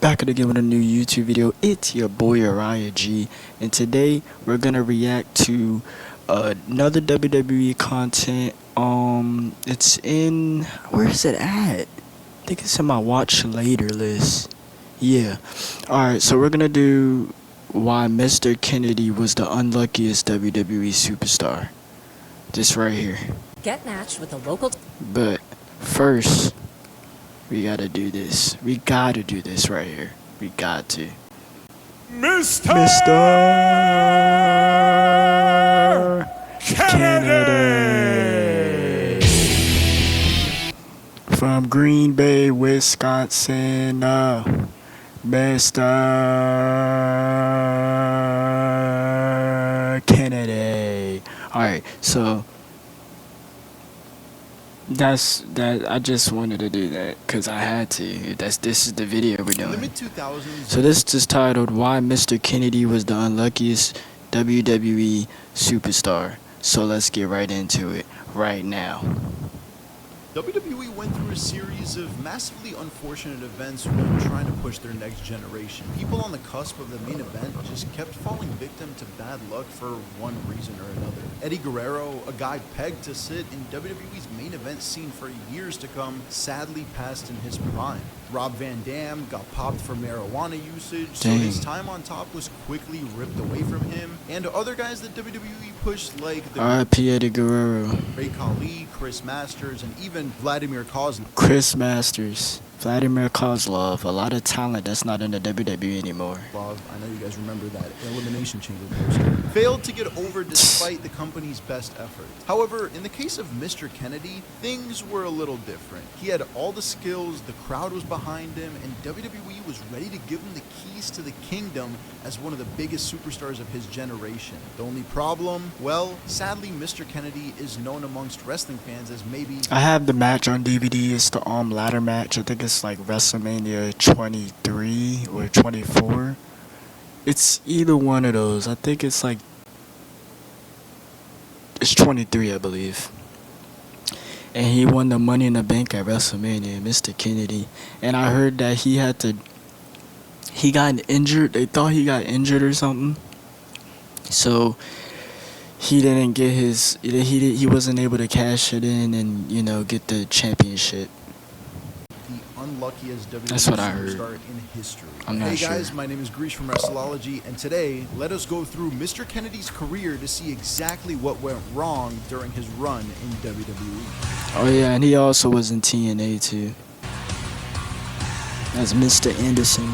Back again with a new YouTube video. It's your boy Uriah G, and today we're gonna react to another WWE content. It's in, where is it at? I think it's in my watch later list. Yeah. Alright, so we're gonna do why Mr. Kennedy was the unluckiest WWE superstar. This right here. Get matched with a local. But first, we gotta do this. We gotta do this right here. We got to. Mr. Kennedy! From Green Bay, Wisconsin, Mr. Kennedy. Alright, so that's that. I just wanted to do that because I had to. This is the video we're doing. So this is titled "Why Mr. Kennedy Was the Unluckiest WWE Superstar." So let's get right into it right now. WWE went through a series of massively unfortunate events when trying to push their next generation. People on the cusp of the main event just kept falling victim to bad luck for one reason or another. Eddie Guerrero, a guy pegged to sit in WWE's main event scene for years to come, sadly passed in his prime. Rob Van Dam got popped for marijuana usage, so his time on top was quickly ripped away from him. And other guys that WWE pushed, like the R.I.P. Eddie Guerrero, Ray Khali, Chris Masters, and even Vladimir Kozlov. Vladimir Kozlov, a lot of talent that's not in the WWE anymore. I know you guys remember that Elimination Chamber poster. Failed to get over despite the company's best efforts. However, in the case of Mr. Kennedy, things were a little different. He had all the skills, the crowd was behind him, and WWE was ready to give him the keys to the kingdom as one of the biggest superstars of his generation. The only problem? Well, sadly, Mr. Kennedy is known amongst wrestling fans as maybe... I have the match on DVD. It's the ladder match. I think it's like WrestleMania 23 or 24. It's either one of those. I think it's like, it's 23, I believe. And he won the Money in the Bank at WrestleMania, Mr. Kennedy. And I heard that he got injured. They thought he got injured or something. So he didn't get he wasn't able to cash it in and, you know, get the championship. Unluckiest WWE That's what I heard. Superstar in history. I'm not Hey guys, sure. my name is Greece from Wrestleology, and today let us go through Mr. Kennedy's career to see exactly what went wrong during his run in WWE. Oh yeah, and he also was in TNA too, as Mr. Anderson.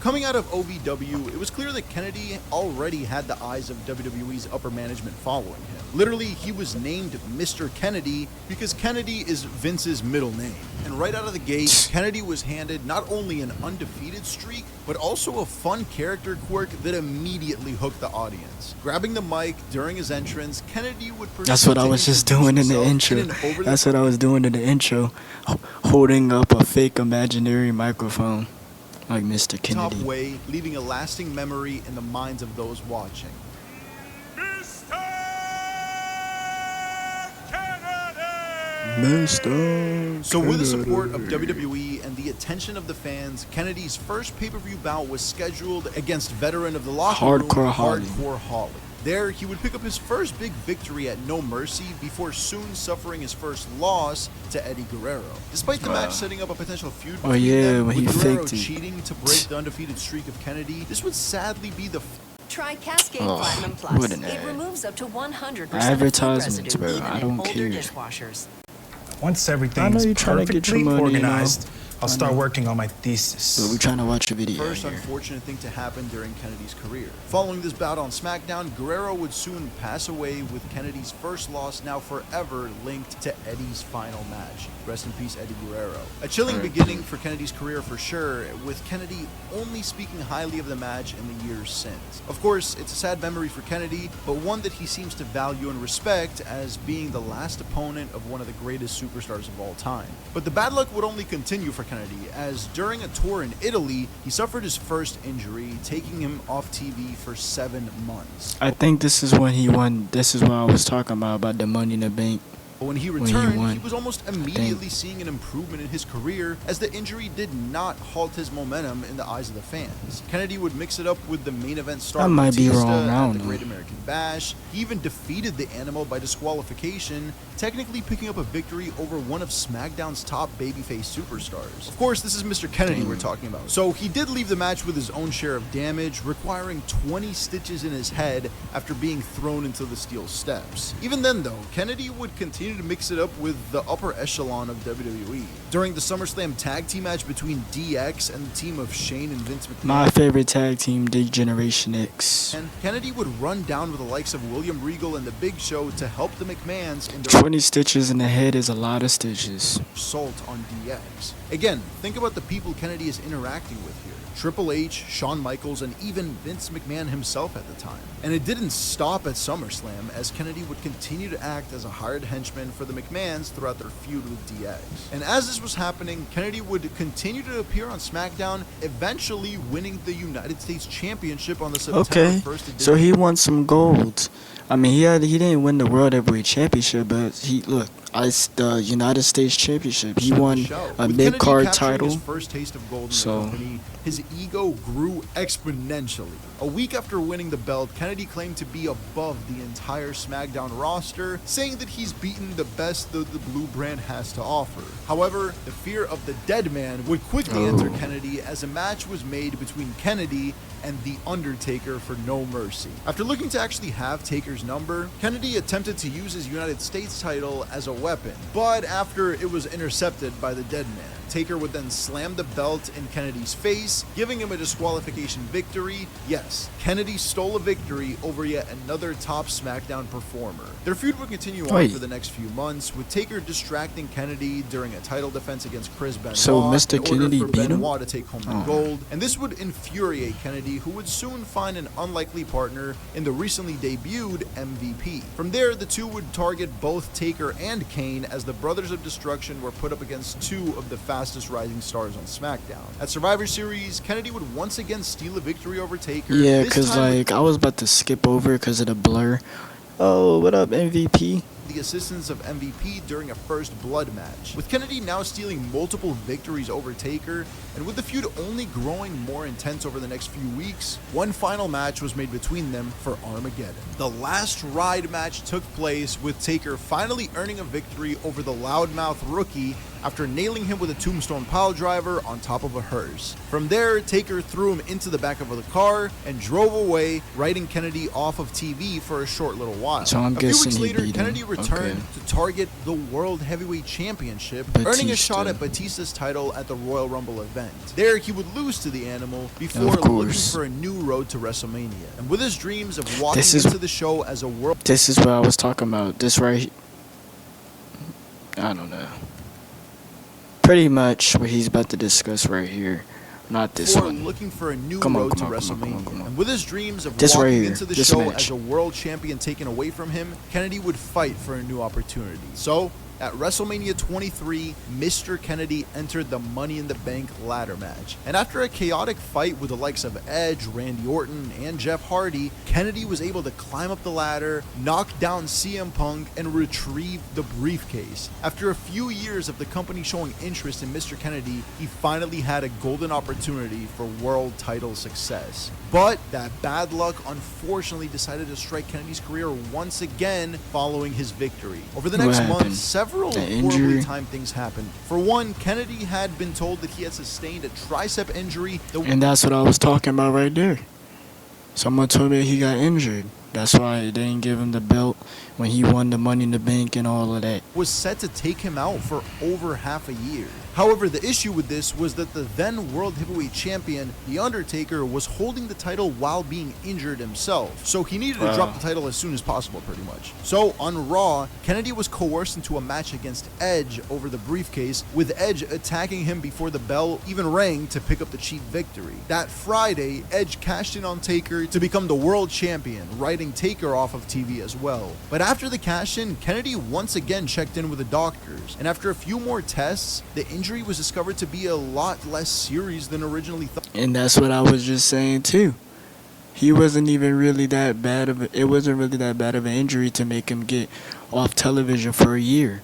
Coming out of OVW, it was clear that Kennedy already had the eyes of WWE's upper management following him. Literally, he was named Mr. Kennedy because Kennedy is Vince's middle name. And right out of the gate, Kennedy was handed not only an undefeated streak, but also a fun character quirk that immediately hooked the audience. Grabbing the mic during his entrance, Kennedy would proceed. That's what I was just doing in the intro. That's what I was doing in the intro, holding up a fake imaginary microphone. Like Mr. Kennedy. Top way, leaving a lasting memory in the minds of those watching. Mr. Kennedy. So with the support of WWE and the attention of the fans, Kennedy's first pay-per-view bout was scheduled against veteran of the locker room, Hardcore Holly. There, he would pick up his first big victory at No Mercy before soon suffering his first loss to Eddie Guerrero. Despite the match setting up a potential feud between them, when he with Guerrero faked it. cheating to break the undefeated streak of Kennedy, this would sadly be the Try Cascade Platinum Plus. What an It ad. removes up to 100% Advertisements, of food bro. residue, I even don't in older care. dishwashers. Once I know everything's you're trying to get your perfectly money, organized, I'll I start know. working on my thesis. But we're trying to watch a video first here. unfortunate thing to happen during Kennedy's career. Following this bout on SmackDown, Guerrero would soon pass away with Kennedy's first loss now forever linked to Eddie's final match. Rest in peace, Eddie Guerrero. A chilling beginning for Kennedy's career for sure, with Kennedy only speaking highly of the match in the years since. Of course, it's a sad memory for Kennedy, but one that he seems to value and respect as being the last opponent of one of the greatest superstars of all time. But the bad luck would only continue for Kennedy, as during a tour in Italy, he suffered his first injury, taking him off TV for 7 months. I think this is when he won. This is what I was talking about the Money in the Bank. But when he when returned, won, he was almost immediately seeing an improvement in his career, as the injury did not halt his momentum in the eyes of the fans. Kennedy would mix it up with the main event star I might be wrong, I Batista at don't the know. Great American Bash. He even defeated the Animal by disqualification, technically picking up a victory over one of SmackDown's top babyface superstars. Of course, this is Mr. Kennedy we're talking about. So he did leave the match with his own share of damage, requiring 20 stitches in his head after being thrown into the steel steps. Even then though, Kennedy would continue to mix it up with the upper echelon of WWE. During the SummerSlam tag team match between DX and the team of Shane and Vince McMahon, My favorite tag team, Generation X. and Kennedy would run down with the likes of William Regal and The Big Show to help the McMahons in their 20 stitches in the head is a lot of stitches. assault on DX. Again, think about the people Kennedy is interacting with here. Triple H, Shawn Michaels, and even Vince McMahon himself at the time. And it didn't stop at SummerSlam, as Kennedy would continue to act as a hired henchman for the McMahons throughout their feud with DX. And as this was happening, Kennedy would continue to appear on SmackDown, eventually winning the United States Championship on the September Okay, 1st edition. so he won some gold. I mean, he didn't win the World Heavyweight Championship, but the United States Championship. He won a With mid card Kennedy capturing title. His first taste of gold in So- the company, his ego grew exponentially. A week after winning the belt, Kennedy claimed to be above the entire SmackDown roster, saying that he's beaten the best that the blue brand has to offer. However, the fear of the dead man would quickly enter Kennedy, as a match was made between Kennedy and The Undertaker for No Mercy. After looking to actually have Taker's number, Kennedy attempted to use his United States title as a weapon, but after it was intercepted by the dead man, Taker would then slam the belt in Kennedy's face, giving him a disqualification victory. Yes, Kennedy stole a victory over yet another top SmackDown performer. Their feud would continue on Wait. for the next few months, with Taker distracting Kennedy during a title defense against Chris Benoit So Mr. in order Kennedy for beat him? Benoit to take home the gold, and this would infuriate Kennedy, who would soon find an unlikely partner in the recently debuted MVP. From there, the two would target both Taker and Kane, as the Brothers of Destruction were put up against two of the fastest rising stars on SmackDown. At Survivor Series, Kennedy would once again steal a victory over Taker. Yeah, this because time with I was about to skip over because of the blur. Oh, what up, MVP? the assistance of MVP during a first blood match. With Kennedy now stealing multiple victories over Taker, and with the feud only growing more intense over the next few weeks, one final match was made between them for Armageddon. The last ride match took place, with Taker finally earning a victory over the loudmouth rookie after nailing him with a tombstone piledriver on top of a hearse. From there, Taker threw him into the back of the car and drove away, writing Kennedy off of TV for a short little while. So I'm a few guessing weeks he later, beat him. Kennedy returned Okay. to target the World Heavyweight Championship, earning a shot Batista. at Batista's title at the Royal Rumble event. There, he would lose to the Animal before Of looking course. for a new road to WrestleMania. And with his dreams of walking This is- into the show as a world This is what I was talking about. This right. I don't know. Pretty much what he's about to discuss right here. Not this for one. looking for a new Come on, road come to on, come on, WrestleMania. come on, come on. And with his dreams of This right walking here, into the this show match. as a world champion taken away from him, Kennedy would fight for a new opportunity. So, at WrestleMania 23, Mr. Kennedy entered the Money in the Bank ladder match. And after a chaotic fight with the likes of Edge, Randy Orton, and Jeff Hardy, Kennedy was able to climb up the ladder, knock down CM Punk, and retrieve the briefcase. After a few years of the company showing interest in Mr. Kennedy, he finally had a golden opportunity for world title success. But that bad luck unfortunately decided to strike Kennedy's career once again following his victory. Over the What next happened? month, several The horribly injury? timed things happened. For one, Kennedy had been told that he had sustained a tricep injury that And that's what I was talking about right there. Someone told me he got injured. That's why they didn't give him the belt when he won the Money in the Bank and all of that. was set to take him out for over half a year. However, the issue with this was that the then World Heavyweight Champion, The Undertaker, was holding the title while being injured himself. So he needed to drop the title as soon as possible, pretty much. So on Raw, Kennedy was coerced into a match against Edge over the briefcase, with Edge attacking him before the bell even rang to pick up the cheap victory. That Friday, Edge cashed in on Taker to become the world champion, writing Taker off of TV as well. But after the cash-in, Kennedy once again checked in with the doctors, and after a few more tests, the injury was discovered to be a lot less serious than originally thought. And that's what I was just saying too. He wasn't even really that bad of it wasn't really that bad of an injury to make him get off television for a year.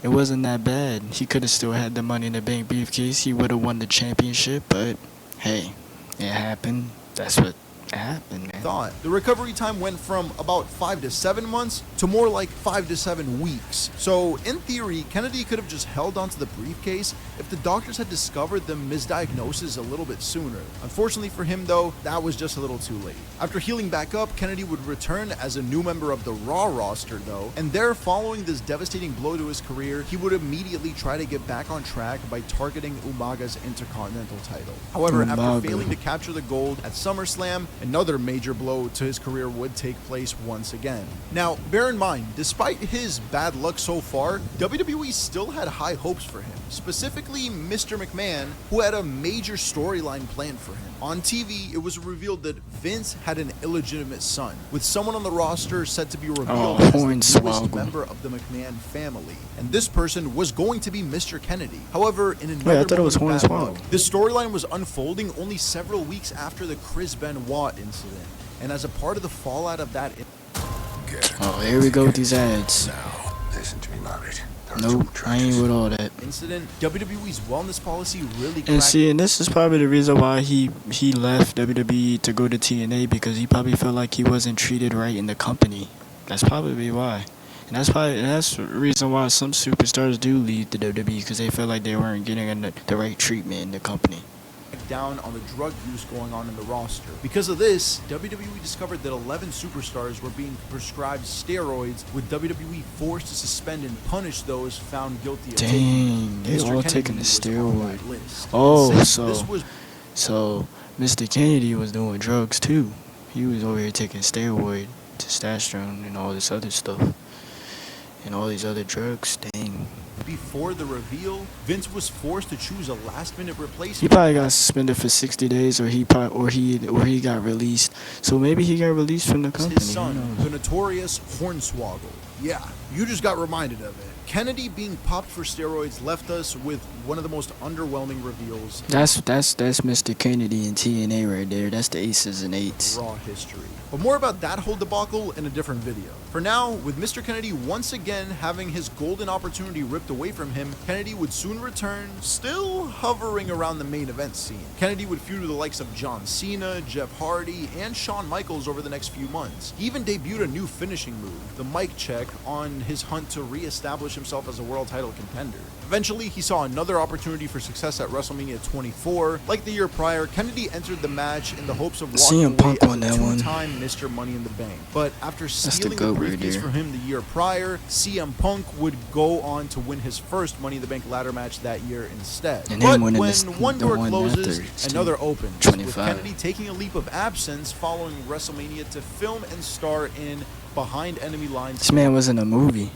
It wasn't that bad. He could have still had the Money in the Bank briefcase. He would have won the championship, but hey, it happened. That's what happened, man. Thought. The recovery time went from about 5 to 7 months to more like 5 to 7 weeks. So in theory, Kennedy could have just held onto the briefcase if the doctors had discovered the misdiagnosis a little bit sooner. Unfortunately for him though, that was just a little too late. After healing back up, Kennedy would return as a new member of the Raw roster though, and there, following this devastating blow to his career, he would immediately try to get back on track by targeting Umaga's Intercontinental title. However, after failing to capture the gold at SummerSlam, another major blow to his career would take place once again. Now, bear in mind, despite his bad luck so far, WWE still had high hopes for him, specifically Mr. McMahon, who had a major storyline planned for him. On TV, it was revealed that Vince had an illegitimate son, with someone on the roster set to be revealed as the newest member of the McMahon family, and this person was going to be Mr. Kennedy. However, in another moment of bad luck, this storyline was unfolding only several weeks after the Chris Benoit incident, and as a part of the fallout of that oh, here we go with these ads. Now, listen to me, Margaret. Nope, I ain't with all that. incident, WWE's wellness policy really And see, and this is probably the reason why he left WWE to go to TNA, because he probably felt like he wasn't treated right in the company. That's probably why. And that's the reason why some superstars do leave the WWE, because they feel like they weren't getting the right treatment in the company. Down on the drug use going on in the roster. Because of this, WWE discovered that 11 superstars were being prescribed steroids, with WWE forced to suspend and punish those found guilty of Dang, they all taking the steroid. So Mr. Kennedy was doing drugs too. He was over here taking steroid, testosterone, and all this other stuff. And all these other drugs, dang. Before the reveal, Vince was forced to choose a last-minute replacement. He probably got suspended for 60 days, or he got released. So maybe he got released from the company. His son, the notorious Hornswoggle. Yeah, you just got reminded of it. Kennedy being popped for steroids left us with one of the most underwhelming reveals. That's Mr. Kennedy and TNA right there. That's the aces and eights. Raw history. But more about that whole debacle in a different video. For now, with Mr. Kennedy once again having his golden opportunity ripped away from him, Kennedy would soon return, still hovering around the main event scene. Kennedy would feud with the likes of John Cena, Jeff Hardy, and Shawn Michaels over the next few months. He even debuted a new finishing move, the mic check, on his hunt to re-establish himself as a world title contender. Eventually, he saw another opportunity for success at WrestleMania 24. Like the year prior, Kennedy entered the match in the hopes of walking away as a two-time Mr. Money in the Bank. But after stealing the briefcase from him the year prior, CM Punk would go on to win his first Money in the Bank ladder match that year instead. And but when one door closes, another opens, 25. with Kennedy taking a leap of absence following WrestleMania to film and star in Behind Enemy Lines. This man was in a movie.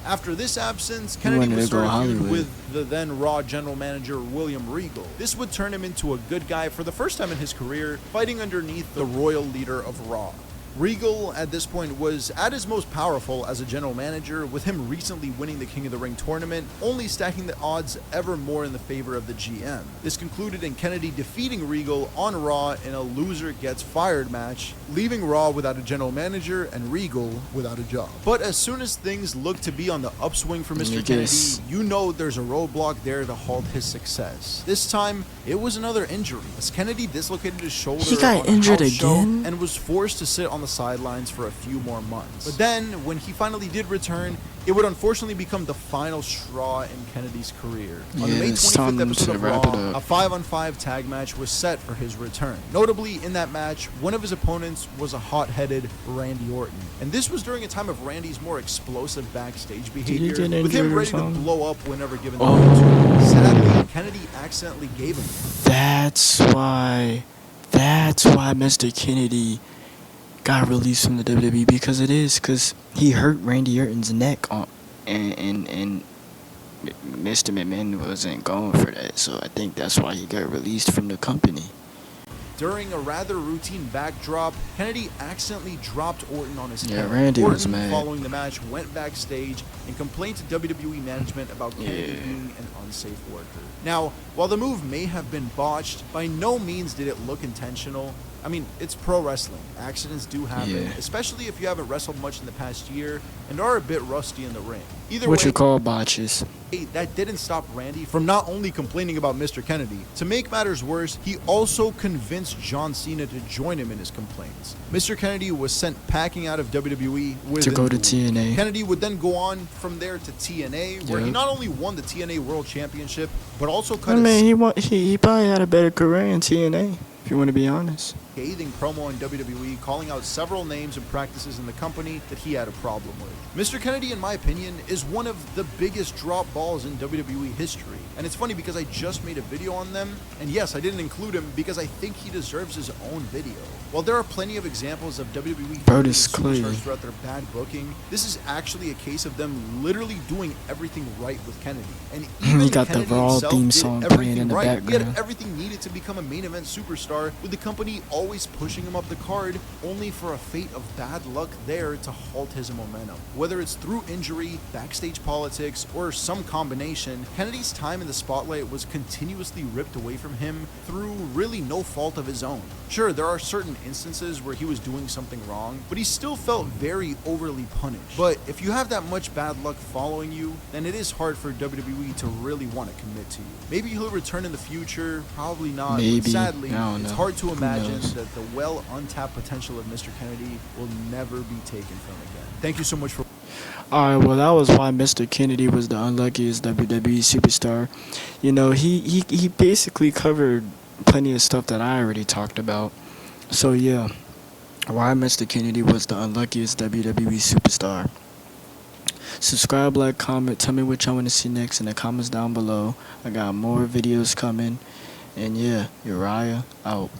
After this absence, Kennedy would start a feud with the then Raw general manager William Regal. This would turn him into a good guy for the first time in his career, fighting underneath the royal leader of Raw. Regal, at this point, was at his most powerful as a general manager, with him recently winning the King of the Ring tournament, only stacking the odds ever more in the favor of the GM. This concluded in Kennedy defeating Regal on Raw in a loser gets fired match, leaving Raw without a general manager and Regal without a job. But as soon as things look to be on the upswing for Mr. Kennedy, you know there's a roadblock there to halt his success. This time, it was another injury, as Kennedy dislocated his shoulder. He got injured again and was forced to sit on the sidelines for a few more months. But then, when he finally did return, it would unfortunately become the final straw in Kennedy's career. On the May 25th episode of Raw, a 5-on-5 tag match was set for his return. Notably, in that match, one of his opponents was a hot-headed Randy Orton. And this was during a time of Randy's more explosive backstage behavior, with him ready to blow up whenever given the opportunity. Sadly, Kennedy accidentally gave him. That's why Mr. Kennedy got released from the WWE, because he hurt Randy Orton's neck and Mr. McMahon wasn't going for that, so I think that's why he got released from the company. During a rather routine backdrop, Kennedy accidentally dropped Orton on his head. Yeah, Randy Orton, was mad. following the match, went backstage and complained to WWE management about Kennedy being an unsafe worker. Now, while the move may have been botched, by no means did it look intentional. I mean, it's pro wrestling. Accidents do happen, Yeah. especially if you haven't wrestled much in the past year and are a bit rusty in the ring. Either What way, you call botches. that didn't stop Randy from not only complaining about Mr. Kennedy. To make matters worse, he also convinced John Cena to join him in his complaints. Mr. Kennedy was sent packing out of WWE To go to the week. TNA. Kennedy would then go on from there to TNA, where he Yep. not only won the TNA World Championship, but also I cut mean, he probably had a better career in TNA, if you want to be honest. scathing promo in WWE, calling out several names and practices in the company that he had a problem with. Mr. Kennedy, in my opinion, is one of the biggest drop balls in WWE history. And it's funny because I just made a video on them, and yes, I didn't include him because I think he deserves his own video. While there are plenty of examples of WWE Bro, this superstars Clay. throughout their bad booking, this is actually a case of them literally doing everything right with Kennedy. And even He got the Kennedy Raw himself theme did song everything playing in the right. He had background. everything needed to become a main event superstar, with the company always pushing him up the card, only for a fate of bad luck there to halt his momentum. Whether it's through injury, backstage politics, or some combination, Kennedy's time in the spotlight was continuously ripped away from him through really no fault of his own. Sure, there are certain instances where he was doing something wrong, but he still felt very overly punished. But if you have that much bad luck following you, then it is hard for WWE to really want to commit to you. Maybe he'll return in the future, probably not. Maybe. But sadly, I don't it's know. hard to Who imagine knows? that the well untapped potential of Mr. Kennedy will never be taken from again. Thank you so much for Alright, well, that was why Mr. Kennedy was the unluckiest WWE superstar. You know, he basically covered plenty of stuff that I already talked about. So, yeah, why Mr. Kennedy was the unluckiest WWE superstar. Subscribe, like, comment, tell me what y'all want to see next in the comments down below. I got more videos coming. And, yeah, Uriah out.